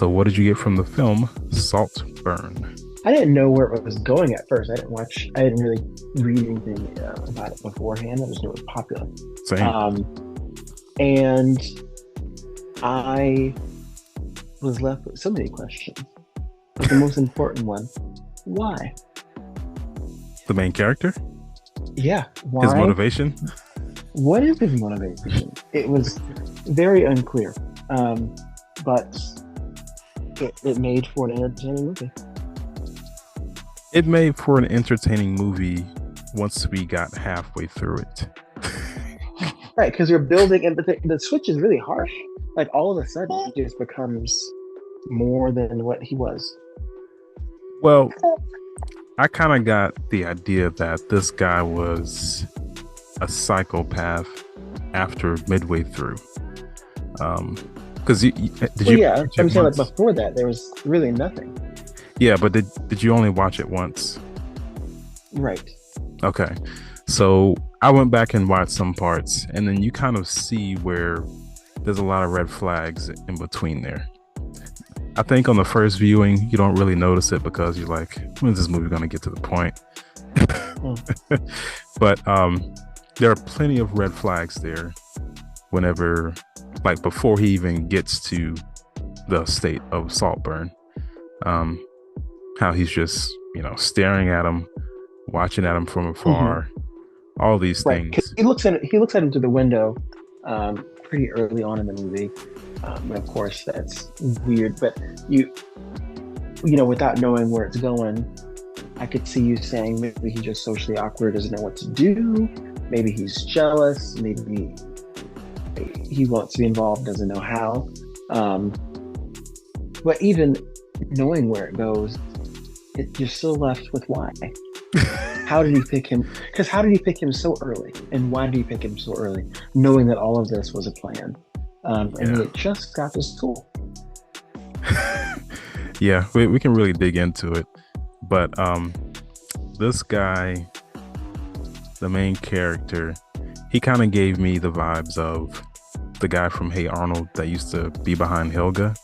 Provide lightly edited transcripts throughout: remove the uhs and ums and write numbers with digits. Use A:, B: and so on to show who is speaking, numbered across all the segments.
A: So, what did you get from the film Saltburn?
B: I didn't know where it was going at first. I didn't really read anything about it beforehand. I just knew it was popular.
A: Same.
B: And I was left with so many questions. But the most important one, why?
A: The main character?
B: Yeah,
A: His
B: why?
A: motivation?
B: What is his motivation? It was very unclear. But it made for an entertaining movie.
A: It made for an entertaining movie once we got halfway through it.
B: Right, because you're building, and the switch is really harsh. Like all of a sudden, he just becomes more than what he was.
A: Well, I kind of got the idea that this guy was a psychopath after midway through. Because
B: Yeah, I'm saying like before that, there was really nothing.
A: Yeah, but did you only watch it once?
B: Right.
A: Okay. So I went back and watched some parts, and then you kind of see where there's a lot of red flags in between there. I think on the first viewing, you don't really notice it because you're like, when is this movie going to get to the point? But there are plenty of red flags there whenever, like before he even gets to the state of Saltburn. How he's just, staring at him, watching at him from afar, all these things.
B: He looks at him through the window pretty early on in the movie. And of course, that's weird. But without knowing where it's going, I could see you saying maybe he's just socially awkward, doesn't know what to do. Maybe he's jealous. Maybe he wants to be involved, doesn't know how. But even knowing where it goes, you're still left with why. How did he pick him? Because how did he pick him so early? And why did he pick him so early? Knowing that all of this was a plan. And he just got to school.
A: Yeah, we can really dig into it. But this guy, the main character, he kind of gave me the vibes of the guy from Hey Arnold that used to be behind Helga.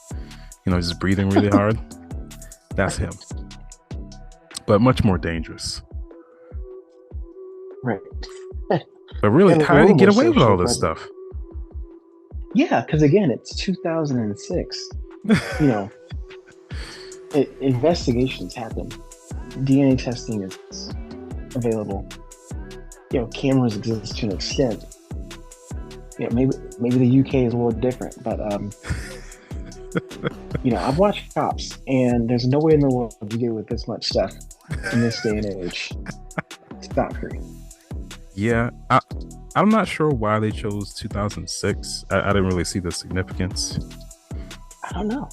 A: Just breathing really hard. That's him. But much more dangerous.
B: Right.
A: But really, how did he get away with all this stuff?
B: Yeah, because again, it's 2006. Investigations happen. DNA testing is available. Cameras exist to an extent. Maybe the UK is a little different, but I've watched Cops, and there's no way in the world you get with this much stuff in this day and age. It's not free.
A: Yeah, I'm not sure why they chose 2006. I didn't really see the significance.
B: I don't know.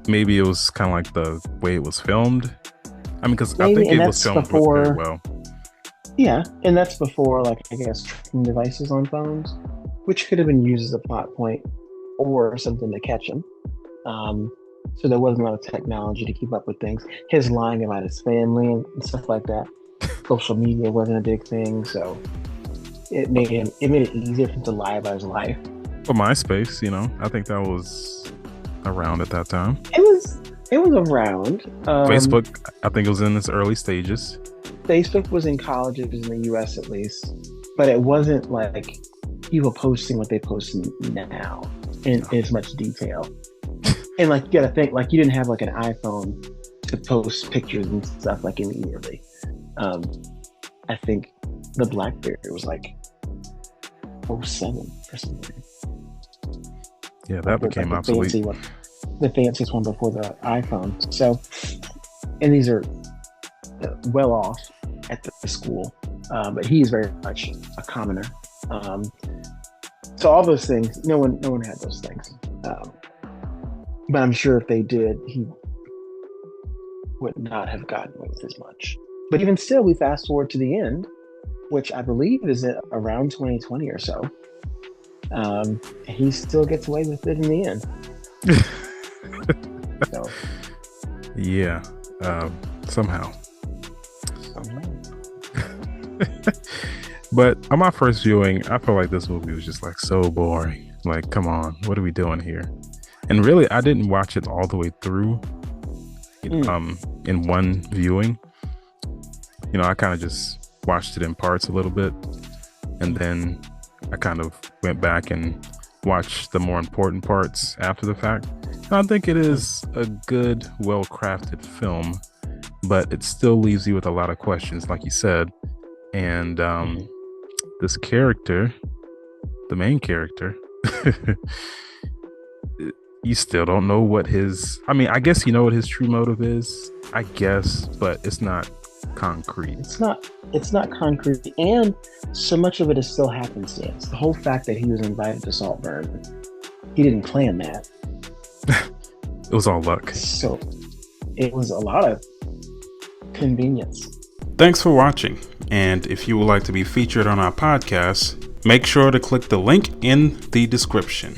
A: Maybe it was kind of like the way it was filmed. I mean, because I think it was filmed very well.
B: Yeah, and that's before, tracking devices on phones, which could have been used as a plot point or something to catch him. So there wasn't a lot of technology to keep up with things. His lying about his family and stuff like that. Social media wasn't a big thing, so it made it easier for him to lie about his life.
A: For MySpace, I think that was around at that time.
B: It was around.
A: Facebook, I think it was in its early stages.
B: Facebook was in colleges in the US at least, but it wasn't like people posting what they post now in as much detail. And you gotta think, you didn't have an iPhone to post pictures and stuff immediately. I think the BlackBerry was 07 or something.
A: Yeah, that became obsolete.
B: The fanciest one before the iPhone. So, and these are well off at the school, but he is very much a commoner. So all those things, no one had those things. But I'm sure if they did, he would not have gotten away with as much. But even still, we fast forward to the end, which I believe is at around 2020 or so. He still gets away with it in the end. So.
A: Yeah, somehow. But on my first viewing, I felt like this movie was just so boring. Come on, what are we doing here? And really, I didn't watch it all the way through in one viewing. I kind of just watched it in parts a little bit, and then I kind of went back and watched the more important parts after the fact. And I think it is a good, well-crafted film, but it still leaves you with a lot of questions, like you said. And this character, the main character, you still don't know what I guess you know what his true motive is, I guess, but it's not concrete.
B: It's not concrete, and so much of it is still happenstance. The whole fact that he was invited to Saltburn, he didn't plan that.
A: It was all luck.
B: So it was a lot of convenience.
C: Thanks for watching, and if you would like to be featured on our podcast, make sure to click the link in the description.